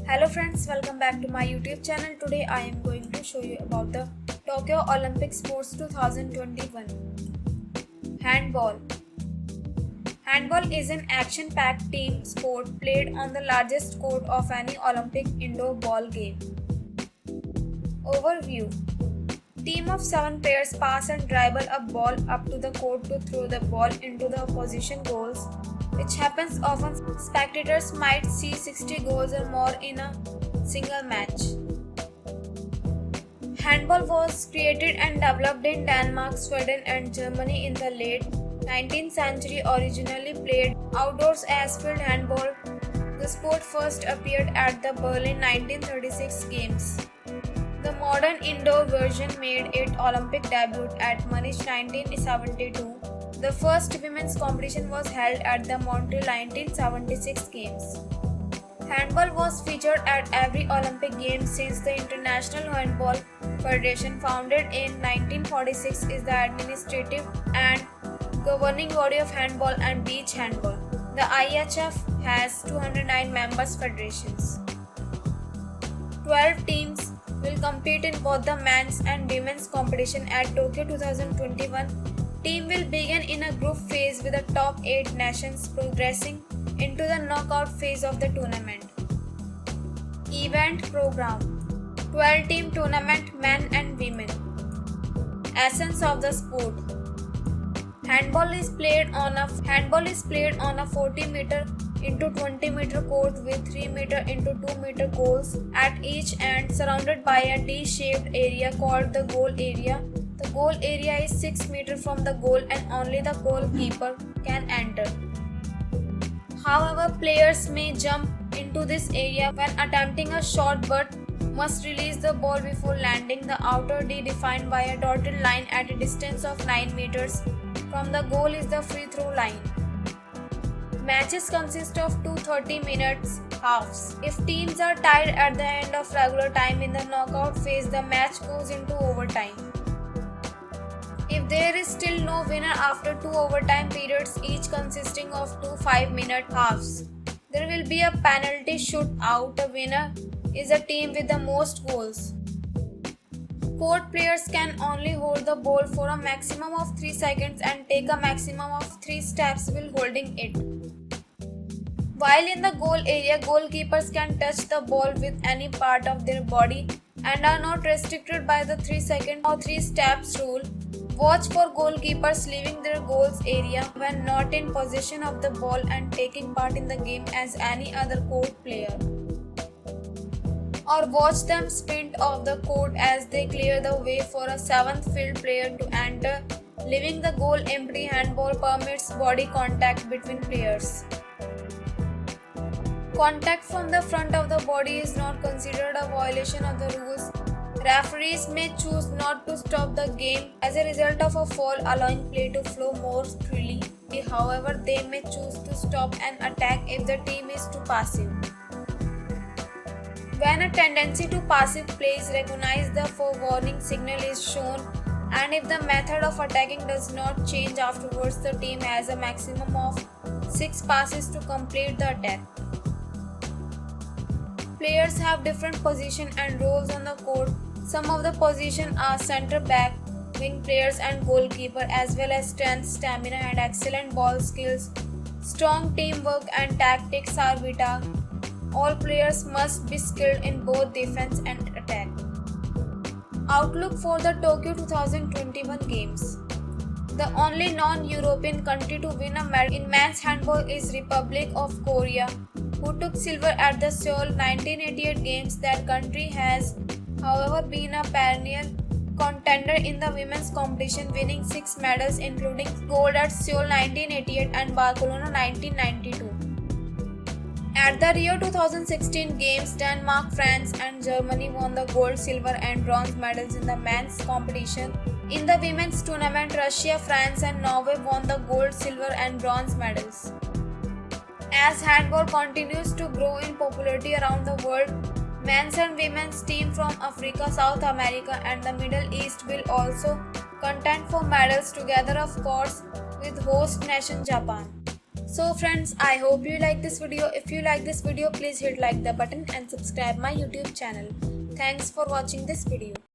Hello friends, welcome back to my YouTube channel. Today I am going to show you about the Tokyo Olympic Sports 2021. Handball. Handball is an action-packed team sport played on the largest court of any Olympic indoor ball game. Overview. Team of 7 players pass and dribble a ball up to the court to throw the ball into the opposition goals, which happens often. Spectators might see 60 goals or more in a single match. Handball was created and developed in Denmark, Sweden, and Germany in the late 19th century. Originally played outdoors as field handball, the sport first appeared at the Berlin 1936 Games. The modern indoor version made its Olympic debut at Munich 1972. The first women's competition was held at the Montreal 1976 Games. Handball was featured at every Olympic Games since the International Handball Federation, founded in 1946, is the administrative and governing body of handball and beach handball. The IHF has 209 members federations. 12 teams will compete in both the men's and women's competition at Tokyo 2021. Team will begin in a group phase with the top 8 nations progressing into the knockout phase of the tournament. Event program: 12-team tournament, men and women. Essence of the sport: Handball is played on a 40-meter into 20-meter court with 3-meter into 2-meter goals at each end, surrounded by a D-shaped area called the goal area. The goal area is 6 meters from the goal and only the goalkeeper can enter. However, players may jump into this area when attempting a shot but must release the ball before landing. The outer D, defined by a dotted line at a distance of 9 meters from the goal, is the free throw line. Matches consist of 2 30-minute halves. If teams are tied at the end of regular time in the knockout phase, the match goes into overtime. If there is still no winner after 2 overtime periods, each consisting of 2 5-minute halves, there will be a penalty shootout. The winner is a team with the most goals. Court players can only hold the ball for a maximum of 3 seconds and take a maximum of 3 steps while holding it. While in the goal area, goalkeepers can touch the ball with any part of their body and are not restricted by the 3 second or 3 steps rule. Watch for goalkeepers leaving their goals area when not in possession of the ball and taking part in the game as any other court player. Or watch them sprint off the court as they clear the way for a 7th field player to enter, leaving the goal empty. Handball permits body contact between players. Contact from the front of the body is not considered a violation of the rules. Referees may choose not to stop the game as a result of a foul, allowing play to flow more freely. However, they may choose to stop an attack if the team is too passive. When a tendency to passive play is recognized, the forewarning signal is shown, and if the method of attacking does not change afterwards, the team has a maximum of 6 passes to complete the attack. Players have different positions and roles on the court. Some of the positions are center back, wing players, and goalkeeper, as well as strength, stamina, and excellent ball skills. Strong teamwork and tactics are vital. All players must be skilled in both defense and attack. Outlook for the Tokyo 2021 Games. The only non-European country to win a medal in men's handball is Republic of Korea, who took silver at the Seoul 1988 Games. That country has, however, been a perennial contender in the women's competition, winning 6 medals including gold at Seoul 1988 and Barcelona 1992. At the Rio 2016 Games, Denmark, France, and Germany won the gold, silver, and bronze medals in the men's competition. In the women's tournament, Russia, France, and Norway won the gold, silver, and bronze medals. As handball continues to grow in popularity around the world, men's and women's teams from Africa, South America, and the Middle East will also contend for medals together, of course, with host nation Japan. So friends, I hope you like this video. If you like this video, please hit like the button and subscribe my YouTube channel. Thanks for watching this video.